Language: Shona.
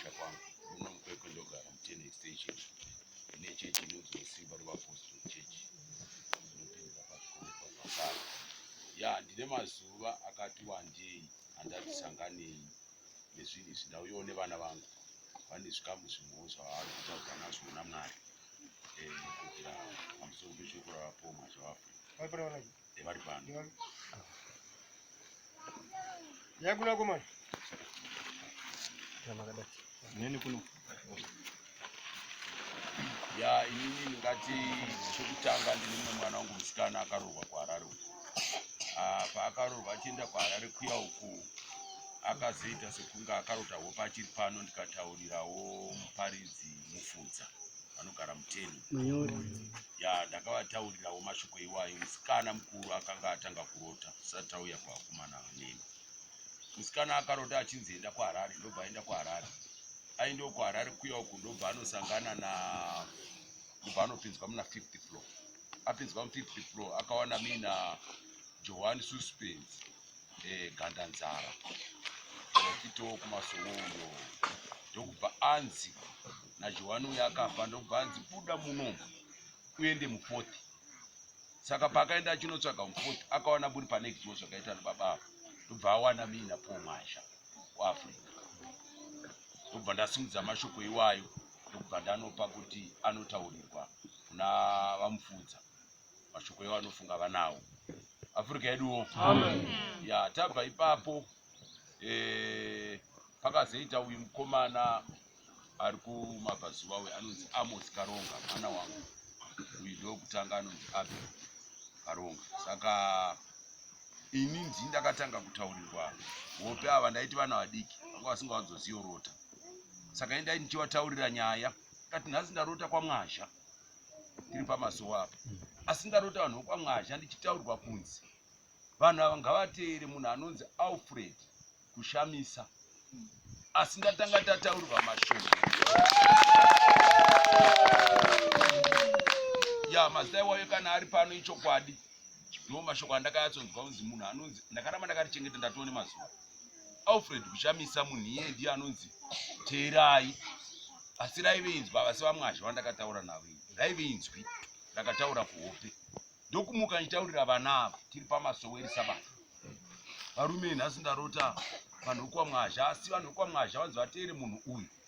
kumusha kwangu unokwekondogara Muteni extension ine chechi inonzi Simba reApostle Church inopindira pachikoro pasara. Ya ndine mazuva akati wandei andati sanganei nezvinhu zvindauyawo nevana vangu vane zvikamu zvimwewo zvavari kutaura nazvo muna Mwari kuitira pamusoro peshoko ravapomwa zveAfrica vari pano. Yakuna kumani nini kuno ya inini ndingati chekutanga ndine mumwe mwana wangu musikana akaroorwa kuHarare. Paakaroorwa achienda kuHarare kuya uku akazoita sekunge akarotawo pachiri pano. Ndikataurirawo muparidzi Mufudza anogara Muteni. Ya ndakavataurirawo mashoko iwayo. Musikana mukuru akanga atanga kurota asati auya kuvakomana vanene. Musikana akarota achinzi enda kuHarare, ndobva aenda kuHarare. Aendawo kuHarare kuya uku ndobva anosangana ndobva anopinzwa muna 5th floor. Apinzwa mu5th floor akawana mina Johan Suspense Gandanzara okitowo kumasouyo. Ndokubva anzi naJohani uya akafa, ndokubva anzi buda muno uende mu4th. Saka paakaenda achinotsvaga mu4th akawana buri panext door zvakaita nababa. Ndobva awana mina Pomwazha kuAfrica. Ndobva ndasimudza mashoko iwayo ndokubva ndanopa kuti anotaurirwa kuna vaMufudza. Mashoko iwayo anofunga vanawo Afrika yeduwo. Ya tabva ipapo pakazoita uyu mukomana ari kumabvazuva we anonzi Amos Karonga, mwana wangu uyu ndokutanga anonzi Abel Karonga. Saka ini ndini ndakatanga kutaurirwa hope ava ndaiti vana vadiki vanga vasingavanzoziyorota. Saka endai ndichivataurira nyaya kati nhasi ndarota kwaMwazha tiri pamazuva apa, asi ndarota vanhu vokwaMwazha ndichitaurirwa kunzi vanhu ava ngavateere munhu anonzi Alfred Kushamisa. Asi ndatanga tataurirwa mashoko ya mazita iwayo kana ari pano ichokwadi. Ndo mashoko andakayatsonzwa kunzi munhu anonzi ndakaramba ndakatichengeta ndatoone mazuva. Alfred Kushamisa munhu iye ndiye anonzi teerai. Asi raive inzwi vasi vaMwazha vandakataura navo, raive inzwi ndakataura kuhope. Ndokumuka ndichitaurira vana ava tiri pamasoweri Sabata. Varume nhasi ndarota vanhu vokwaMwazha, asi vanhu vokwaMwazha vanzi vateere munhu uyu